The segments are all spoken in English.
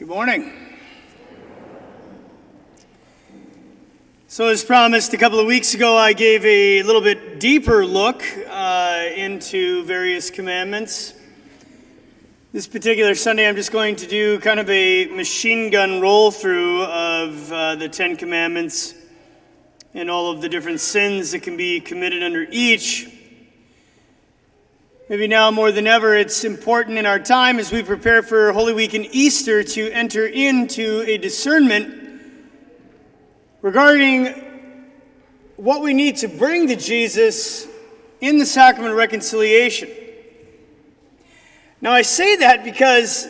Good morning. So as promised a couple of weeks ago, I gave a little bit deeper look into various commandments. This particular Sunday, I'm just going to do kind of a machine gun roll through of the Ten Commandments and all of the different sins that can be committed under each. Maybe now more than ever, it's important in our time as we prepare for Holy Week and Easter to enter into a discernment regarding what we need to bring to Jesus in the sacrament of reconciliation. Now, I say that because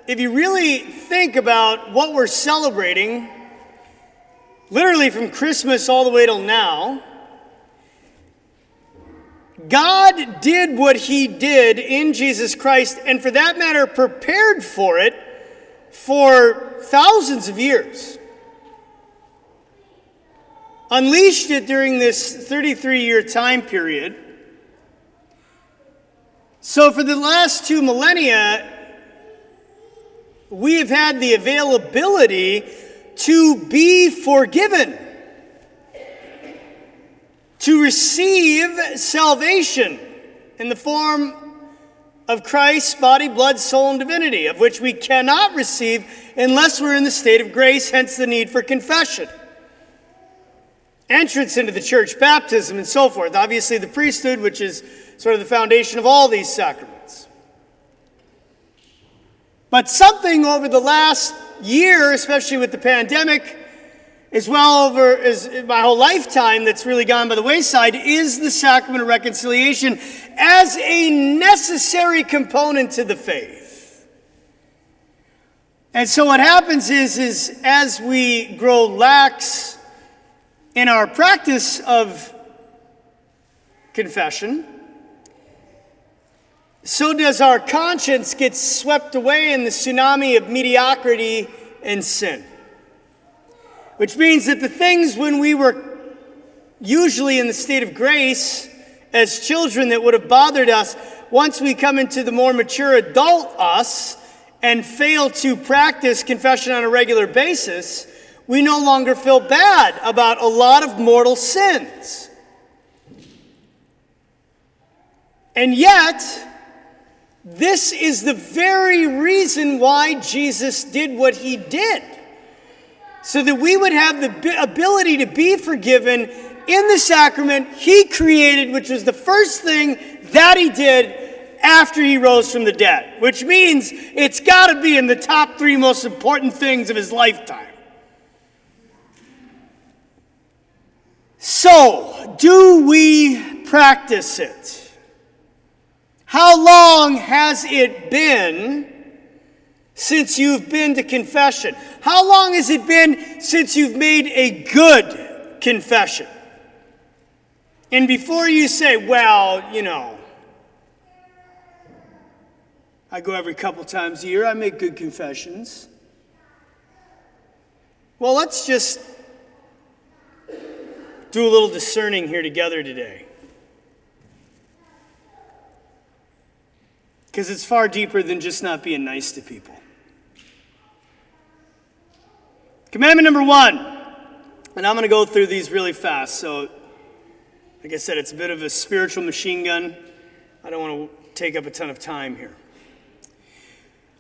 if you really think about what we're celebrating, literally from Christmas all the way till now, God did what he did in Jesus Christ, and for that matter, prepared for it for thousands of years. Unleashed it during this 33-year time period. So for the last 2 millennia, we have had the availability to be forgiven, to receive salvation in the form of Christ's body, blood, soul, and divinity, of which we cannot receive unless we're in the state of grace, hence the need for confession. Entrance into the church, baptism, and so forth. Obviously the priesthood, which is sort of the foundation of all these sacraments. But something over the last year, especially with the pandemic, as my whole lifetime that's really gone by the wayside, is the sacrament of reconciliation as a necessary component to the faith. And so what happens is as we grow lax in our practice of confession, so does our conscience get swept away in the tsunami of mediocrity and sin. Which means that the things when we were usually in the state of grace as children that would have bothered us, once we come into the more mature adult us and fail to practice confession on a regular basis, we no longer feel bad about a lot of mortal sins. And yet, this is the very reason why Jesus did what he did. So that we would have the ability to be forgiven in the sacrament he created, which was the first thing that he did after he rose from the dead. Which means it's got to be in the top 3 most important things of his lifetime. So, do we practice it? How long has it been since you've been to confession? How long has it been since you've made a good confession? And before you say, well, I go every couple times a year, I make good confessions. Well, let's just do a little discerning here together today. Because it's far deeper than just not being nice to people. Commandment number 1, and I'm going to go through these really fast. So, like I said, it's a bit of a spiritual machine gun. I don't want to take up a ton of time here.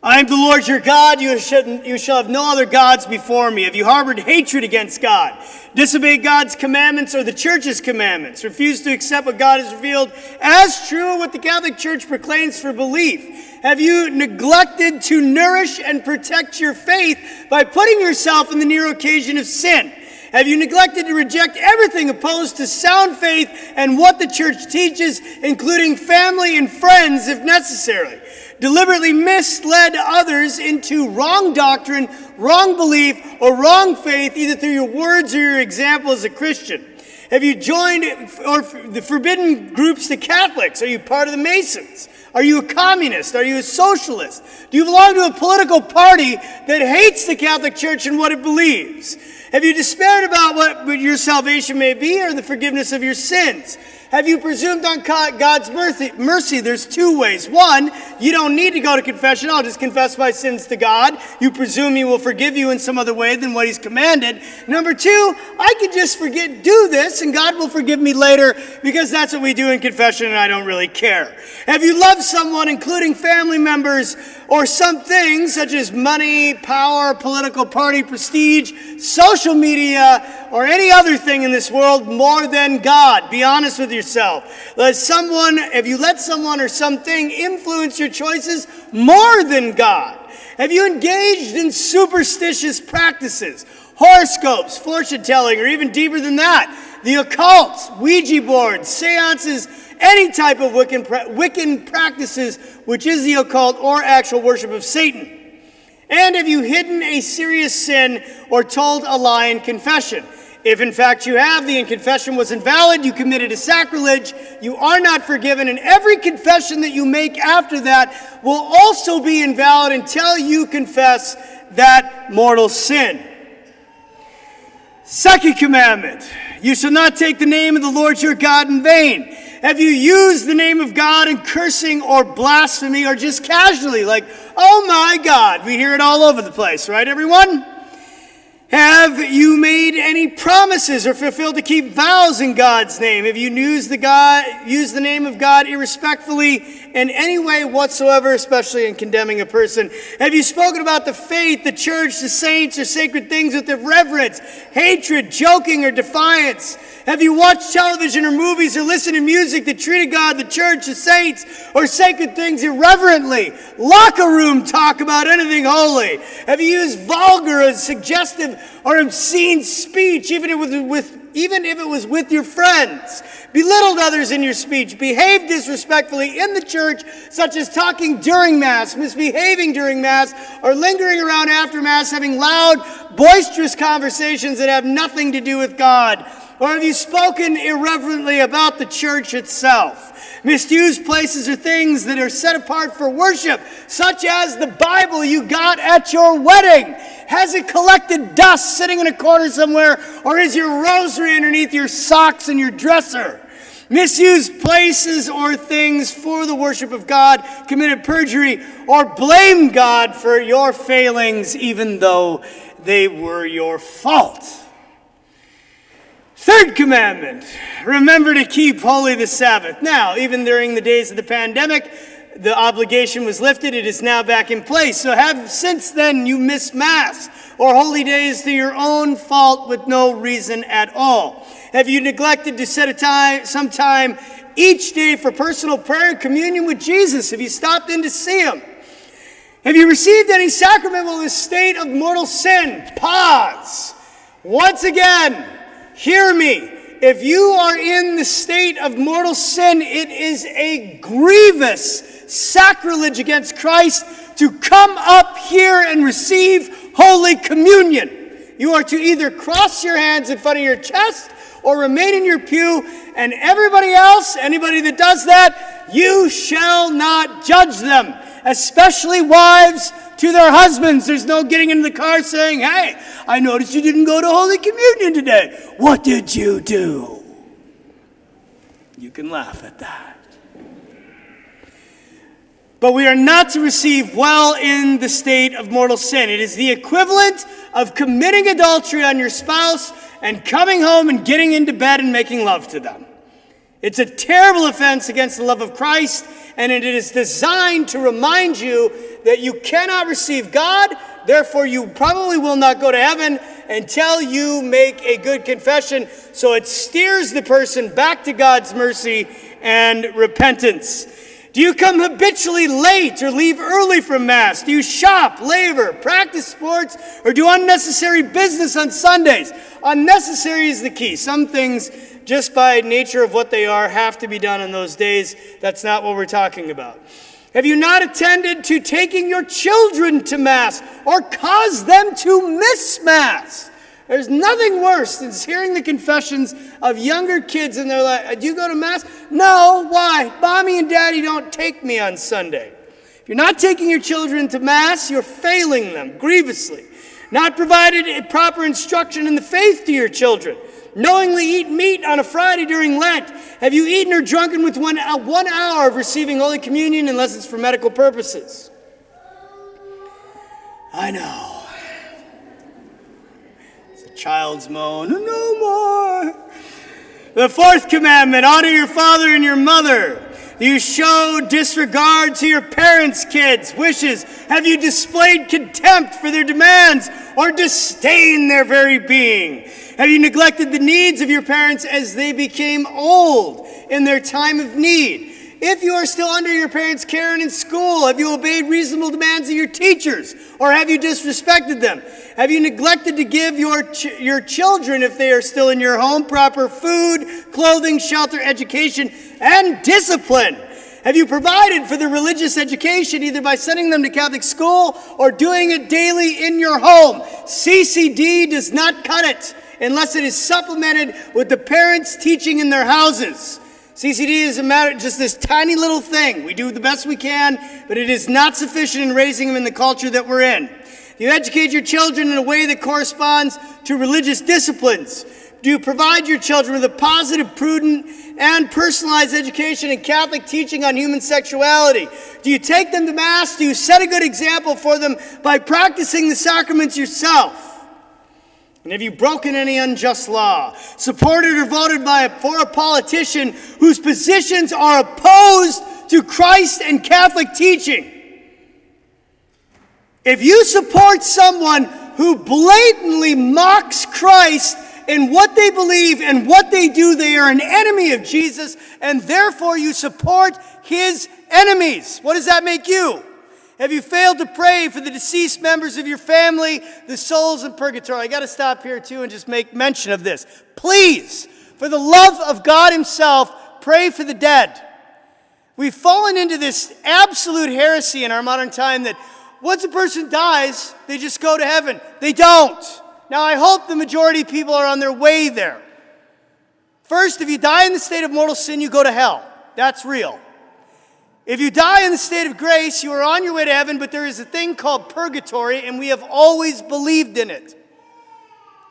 I am the Lord your God. You shall have no other gods before me. Have you harbored hatred against God? Disobeyed God's commandments or the church's commandments? Refused to accept what God has revealed as true, what the Catholic Church proclaims for belief? Have you neglected to nourish and protect your faith by putting yourself in the near occasion of sin? Have you neglected to reject everything opposed to sound faith and what the church teaches, including family and friends if necessary? Deliberately misled others into wrong doctrine, wrong belief, or wrong faith, either through your words or your example as a Christian? Have you joined the forbidden groups to Catholics? Are you part of the Masons? Are you a communist? Are you a socialist? Do you belong to a political party that hates the Catholic Church and what it believes? Have you despaired about what your salvation may be or the forgiveness of your sins? Have you presumed on God's mercy? There's two ways. One, you don't need to go to confession. I'll just confess my sins to God. You presume he will forgive you in some other way than what he's commanded. Number two, I can just do this, and God will forgive me later because that's what we do in confession, and I don't really care. Have you loved someone, including family members, or some things such as money, power, political party, prestige, social media, or any other thing in this world more than God? Be honest with yourself. Have you let someone or something influence your choices more than God? Have you engaged in superstitious practices, horoscopes, fortune telling, or even deeper than that, the occult, Ouija boards, seances, any type of Wiccan practices, which is the occult or actual worship of Satan? And have you hidden a serious sin or told a lie in confession? If in fact you have, the confession was invalid, you committed a sacrilege, you are not forgiven, and every confession that you make after that will also be invalid until you confess that mortal sin. Second commandment, you shall not take the name of the Lord your God in vain. Have you used the name of God in cursing or blasphemy, or just casually, like, oh my God? We hear it all over the place, right, everyone? Have you made any promises or fulfilled to keep vows in God's name? Have you used the name of God irrespectfully in any way whatsoever, especially in condemning a person? Have you spoken about the faith, the church, the saints, or sacred things with irreverence, hatred, joking, or defiance? Have you watched television or movies or listened to music that treated God, the church, the saints, or sacred things irreverently? Locker room talk about anything holy? Have you used vulgar and suggestive or obscene speech, even if it was with your friends? Belittled others in your speech? Behaved disrespectfully in the church, such as talking during Mass, misbehaving during Mass, or lingering around after Mass, having loud, boisterous conversations that have nothing to do with God? Or have you spoken irreverently about the church itself? Misused places or things that are set apart for worship, such as the Bible you got at your wedding. Has it collected dust sitting in a corner somewhere, or is your rosary underneath your socks in your dresser? Misused places or things for the worship of God, committed perjury, or blamed God for your failings even though they were your fault. Third commandment, remember to keep holy the Sabbath. Now, even during the days of the pandemic, the obligation was lifted. It is now back in place. So have since then you missed Mass or holy days through your own fault with no reason at all? Have you neglected to set some time each day for personal prayer and communion with Jesus? Have you stopped in to see him? Have you received any sacrament while in a state of mortal sin? Pause. Once again, hear me. If you are in the state of mortal sin, it is a grievous sacrilege against Christ to come up here and receive Holy Communion. You are to either cross your hands in front of your chest or remain in your pew, and everybody else, anybody that does that, you shall not judge them, especially wives to their husbands. There's no getting into the car saying, hey, I noticed you didn't go to Holy Communion today. What did you do? You can laugh at that. But we are not to receive well in the state of mortal sin. It is the equivalent of committing adultery on your spouse and coming home and getting into bed and making love to them. It's a terrible offense against the love of Christ, and it is designed to remind you that you cannot receive God, therefore you probably will not go to heaven until you make a good confession. So it steers the person back to God's mercy and repentance. Do you come habitually late or leave early from Mass? Do you shop, labor, practice sports, or do unnecessary business on Sundays? Unnecessary is the key. Some things, just by nature of what they are, have to be done on those days. That's not what we're talking about. Have you not attended to taking your children to Mass or caused them to miss Mass? There's nothing worse than hearing the confessions of younger kids and they're like, do you go to Mass? No, why? Mommy and Daddy don't take me on Sunday. If you're not taking your children to Mass, you're failing them grievously. Not provided proper instruction in the faith to your children. Knowingly eat meat on a Friday during Lent. Have you eaten or drunken with 1 hour of receiving Holy Communion unless it's for medical purposes? I know. It's a child's moan. No more. The fourth commandment, honor your father and your mother. You show disregard to your parents' kids' wishes. Have you displayed contempt for their demands or disdain their very being? Have you neglected the needs of your parents as they became old in their time of need? If you are still under your parents' care and in school, have you obeyed reasonable demands of your teachers, or have you disrespected them? Have you neglected to give your children, if they are still in your home, proper food, clothing, shelter, education, and discipline? Have you provided for their religious education, either by sending them to Catholic school or doing it daily in your home? CCD does not cut it unless it is supplemented with the parents teaching in their houses. CCD is a matter, just this tiny little thing. We do the best we can, but it is not sufficient in raising them in the culture that we're in. Do you educate your children in a way that corresponds to religious disciplines? Do you provide your children with a positive, prudent, and personalized education and Catholic teaching on human sexuality? Do you take them to Mass? Do you set a good example for them by practicing the sacraments yourself? And have you broken any unjust law, supported or voted for a politician whose positions are opposed to Christ and Catholic teaching? If you support someone who blatantly mocks Christ and what they believe and what they do, they are an enemy of Jesus, and therefore you support his enemies. What does that make you? Have you failed to pray for the deceased members of your family, the souls in purgatory? I got to stop here too and just make mention of this. Please, for the love of God himself, pray for the dead. We've fallen into this absolute heresy in our modern time that once a person dies, they just go to heaven. They don't. Now, I hope the majority of people are on their way there. First, if you die in the state of mortal sin, you go to hell. That's real. If you die in the state of grace, you are on your way to heaven, but there is a thing called purgatory, and we have always believed in it.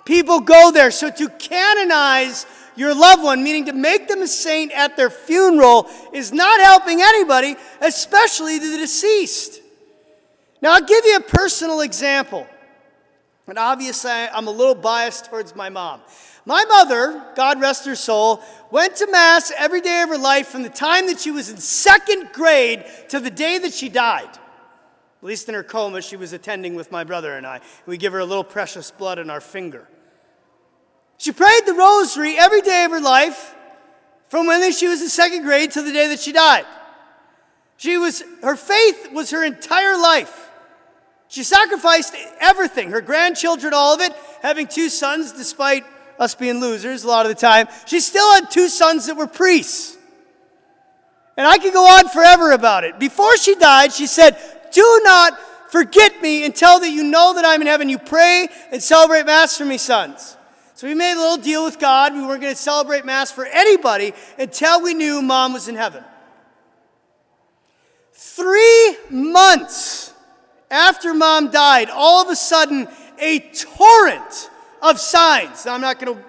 People go there. So to canonize your loved one, meaning to make them a saint at their funeral, is not helping anybody, especially the deceased. Now, I'll give you a personal example. And obviously, I'm a little biased towards my mom. My mother, God rest her soul, went to Mass every day of her life from the time that she was in second grade to the day that she died. At least in her coma, she was attending with my brother and I. We give her a little precious blood on our finger. She prayed the rosary every day of her life from when she was in second grade to the day that she died. Her faith was her entire life. She sacrificed everything, her grandchildren, all of it, having 2 sons, despite us being losers a lot of the time. She still had 2 sons that were priests. And I could go on forever about it. Before she died, she said, "Do not forget me until that you know that I'm in heaven. You pray and celebrate Mass for me, sons." So we made a little deal with God. We weren't going to celebrate Mass for anybody until we knew Mom was in heaven. 3 months after Mom died, all of a sudden, a torrent of signs. Now, I'm not going to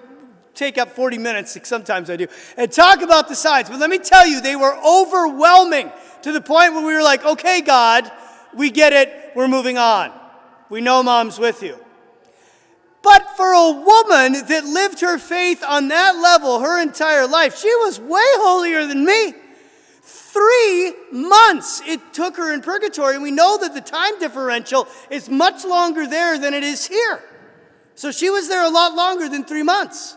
take up 40 minutes, like sometimes I do, and talk about the signs. But let me tell you, they were overwhelming to the point where we were like, okay, God, we get it. We're moving on. We know Mom's with you. But for a woman that lived her faith on that level her entire life, she was way holier than me. 3 months it took her in purgatory, and we know that the time differential is much longer there than it is here. So she was there a lot longer than 3 months.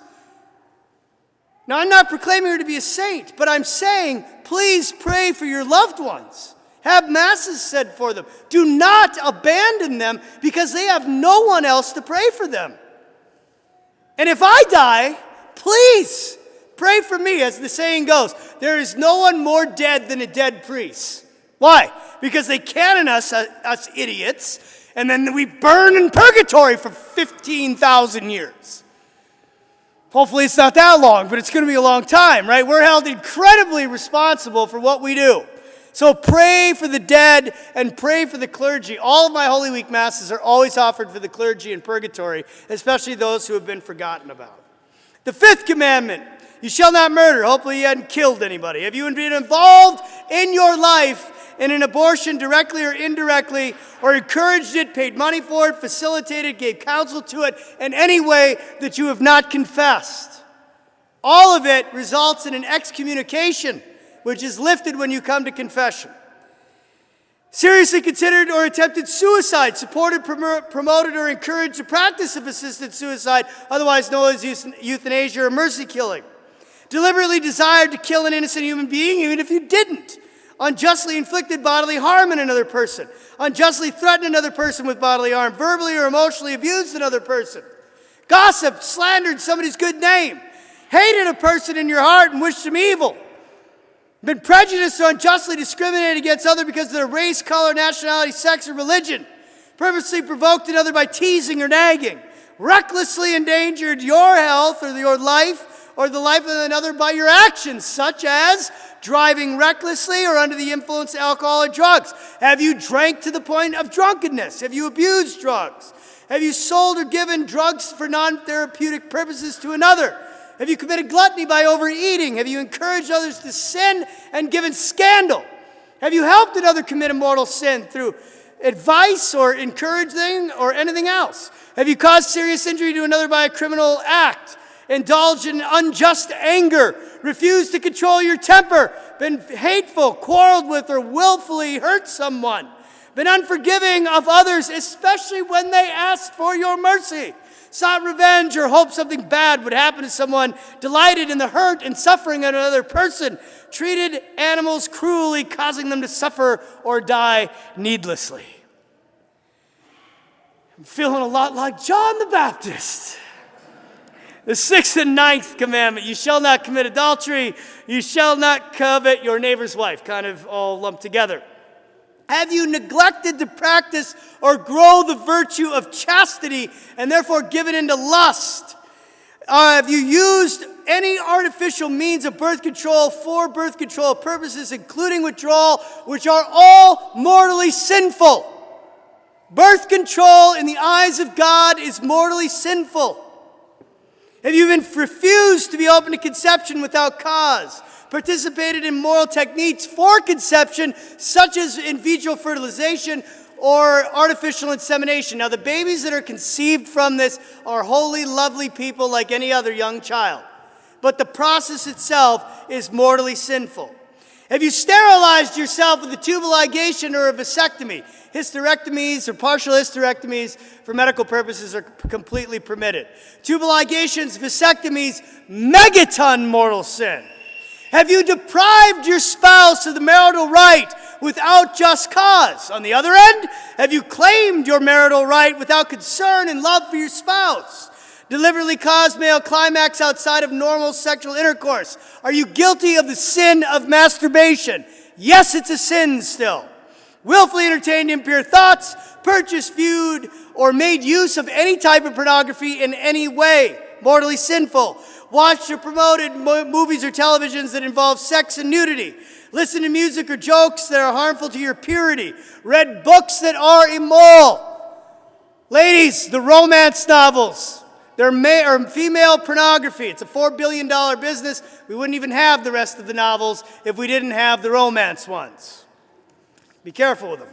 Now, I'm not proclaiming her to be a saint, but I'm saying, please pray for your loved ones. Have Masses said for them. Do not abandon them because they have no one else to pray for them. And if I die, please pray for me, as the saying goes. There is no one more dead than a dead priest. Why? Because they canonize us idiots, and then we burn in purgatory for 15,000 years. Hopefully it's not that long, but it's going to be a long time, right? We're held incredibly responsible for what we do. So pray for the dead and pray for the clergy. All of my Holy Week Masses are always offered for the clergy in purgatory, especially those who have been forgotten about. The fifth commandment, you shall not murder. Hopefully you hadn't killed anybody. Have you been involved in your life in an abortion directly or indirectly, or encouraged it, paid money for it, facilitated, gave counsel to it in any way that you have not confessed? All of it results in an excommunication, which is lifted when you come to confession. Seriously considered or attempted suicide, supported, promoted, or encouraged the practice of assisted suicide, otherwise known as euthanasia or mercy killing. Deliberately desired to kill an innocent human being, even if you didn't. Unjustly inflicted bodily harm in another person. Unjustly threatened another person with bodily harm. Verbally or emotionally abused another person. Gossiped, slandered somebody's good name. Hated a person in your heart and wished them evil. Been prejudiced or unjustly discriminated against other because of their race, color, nationality, sex, or religion. Purposely provoked another by teasing or nagging. Recklessly endangered your health or your life or the life of another by your actions, such as driving recklessly or under the influence of alcohol or drugs. Have you drank to the point of drunkenness? Have you abused drugs? Have you sold or given drugs for non-therapeutic purposes to another? Have you committed gluttony by overeating? Have you encouraged others to sin and given scandal? Have you helped another commit a mortal sin through advice or encouraging or anything else? Have you caused serious injury to another by a criminal act? Indulged in unjust anger? Refused to control your temper? Been hateful, quarreled with, or willfully hurt someone? Been unforgiving of others, especially when they asked for your mercy? Sought revenge or hoped something bad would happen to someone, delighted in the hurt and suffering of another person, treated animals cruelly, causing them to suffer or die needlessly. I'm feeling a lot like John the Baptist. The sixth and ninth commandment, you shall not commit adultery, you shall not covet your neighbor's wife, kind of all lumped together. Have you neglected to practice or grow the virtue of chastity and therefore given into lust? Have you used any artificial means of birth control for birth control purposes, including withdrawal, which are all mortally sinful? Birth control in the eyes of God is mortally sinful. Have you been refused to be open to conception without cause? Participated in moral techniques for conception, such as in vitro fertilization or artificial insemination. Now, the babies that are conceived from this are holy, lovely people like any other young child. But the process itself is mortally sinful. Have you sterilized yourself with a tubal ligation or a vasectomy? Hysterectomies or partial hysterectomies for medical purposes are completely permitted. Tubal ligations, vasectomies, megaton mortal sin. Have you deprived your spouse of the marital right without just cause? On the other end, have you claimed your marital right without concern and love for your spouse? Deliberately caused male climax outside of normal sexual intercourse. Are you guilty of the sin of masturbation? Yes, it's a sin still. Willfully entertained impure thoughts, purchased, viewed, or made use of any type of pornography in any way. Mortally sinful. Watched or promoted movies or televisions that involve sex and nudity. Listened to music or jokes that are harmful to your purity. Read books that are immoral. Ladies, the romance novels. They're female pornography. It's a $4 billion business. We wouldn't even have the rest of the novels if we didn't have the romance ones. Be careful with them.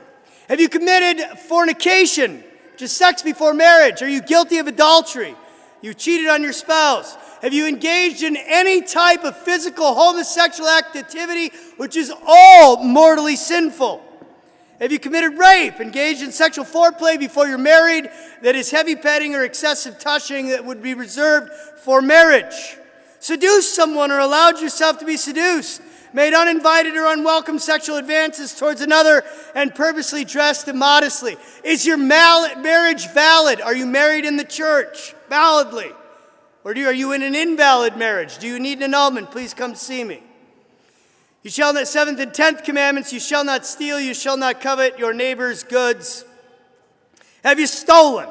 Have you committed fornication, just sex before marriage? Are you guilty of adultery? You cheated on your spouse. Have you engaged in any type of physical homosexual activity, which is all mortally sinful? Have you committed rape, engaged in sexual foreplay before you're married that is heavy petting or excessive touching that would be reserved for marriage? Seduced someone or allowed yourself to be seduced? Made uninvited or unwelcome sexual advances towards another and purposely dressed immodestly? Is your marriage valid? Are you married in the church validly? Or are you in an invalid marriage? Do you need an annulment? Please come see me. You shall not, 7th and 10th commandments, you shall not steal, you shall not covet your neighbor's goods. Have you stolen?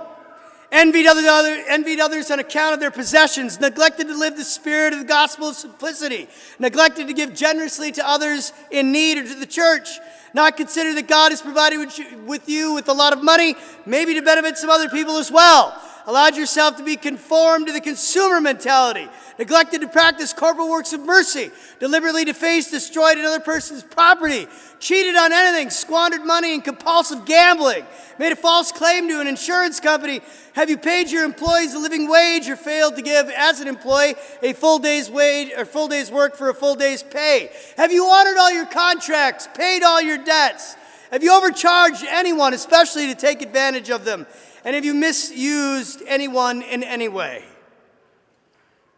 envied others on account of their possessions, neglected to live the spirit of the gospel of simplicity, neglected to give generously to others in need or to the church, not consider that God has provided with you with a lot of money, maybe to benefit some other people as well. Allowed yourself to be conformed to the consumer mentality, neglected to practice corporal works of mercy, deliberately defaced, destroyed another person's property, cheated on anything, squandered money in compulsive gambling, made a false claim to an insurance company. Have you paid your employees a living wage or failed to give, as an employee, a full day's wage or full day's work for a full day's pay? Have you honored all your contracts, paid all your debts? Have you overcharged anyone, especially to take advantage of them? And have you misused anyone in any way?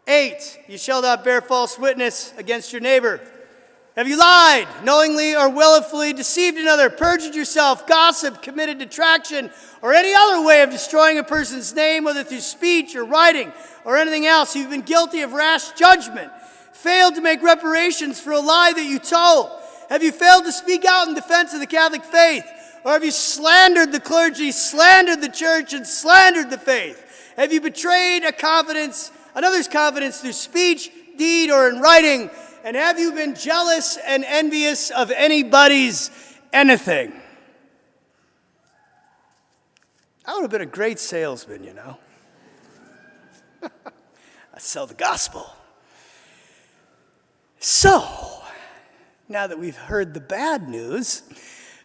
8, you shall not bear false witness against your neighbor. Have you lied, knowingly or willfully deceived another, perjured yourself, gossiped, committed detraction, or any other way of destroying a person's name, whether through speech or writing or anything else? You've been guilty of rash judgment, failed to make reparations for a lie that you told. Have you failed to speak out in defense of the Catholic faith? Or have you slandered the clergy, slandered the church, and slandered the faith? Have you betrayed another's confidence through speech, deed, or in writing? And have you been jealous and envious of anybody's anything? I would have been a great salesman, you know. I sell the gospel. So, now that we've heard the bad news,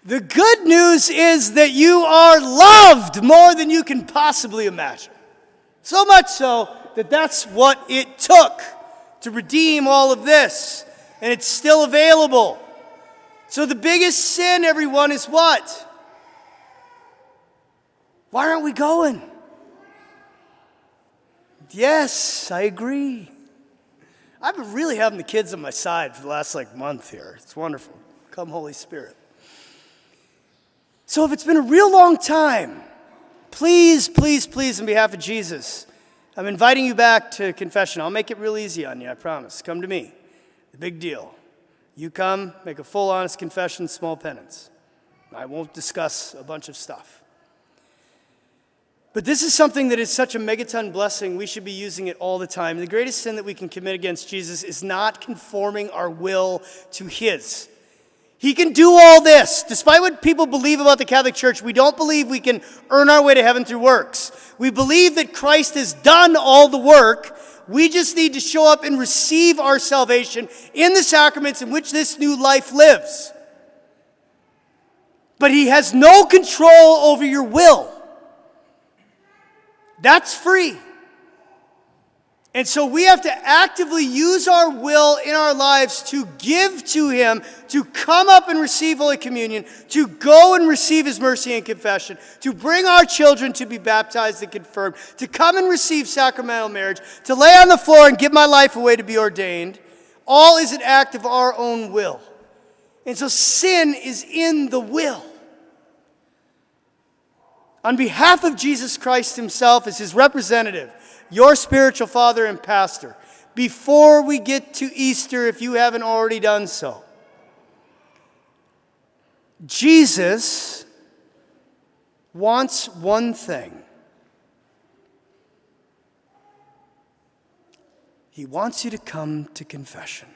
the good news is that you are loved more than you can possibly imagine. So much so that that's what it took to redeem all of this. And it's still available. So the biggest sin, everyone, is what? Why aren't we going? Yes, I agree. I've been really having the kids on my side for the last month here. It's wonderful. Come, Holy Spirit. So if it's been a real long time, please, please, please, on behalf of Jesus, I'm inviting you back to confession. I'll make it real easy on you, I promise. Come to me. The big deal. You come, make a full, honest confession, small penance. I won't discuss a bunch of stuff. But this is something that is such a megaton blessing, we should be using it all the time. The greatest sin that we can commit against Jesus is not conforming our will to his. He can do all this. Despite what people believe about the Catholic Church, we don't believe we can earn our way to heaven through works. We believe that Christ has done all the work. We just need to show up and receive our salvation in the sacraments in which this new life lives. But he has no control over your will. That's free. And so we have to actively use our will in our lives to give to him, to come up and receive Holy Communion, to go and receive his mercy and confession, to bring our children to be baptized and confirmed, to come and receive sacramental marriage, to lay on the floor and give my life away to be ordained. All is an act of our own will. And so sin is in the will. On behalf of Jesus Christ himself as his representative, your spiritual father and pastor, before we get to Easter, if you haven't already done so, Jesus wants one thing. He wants you to come to confession.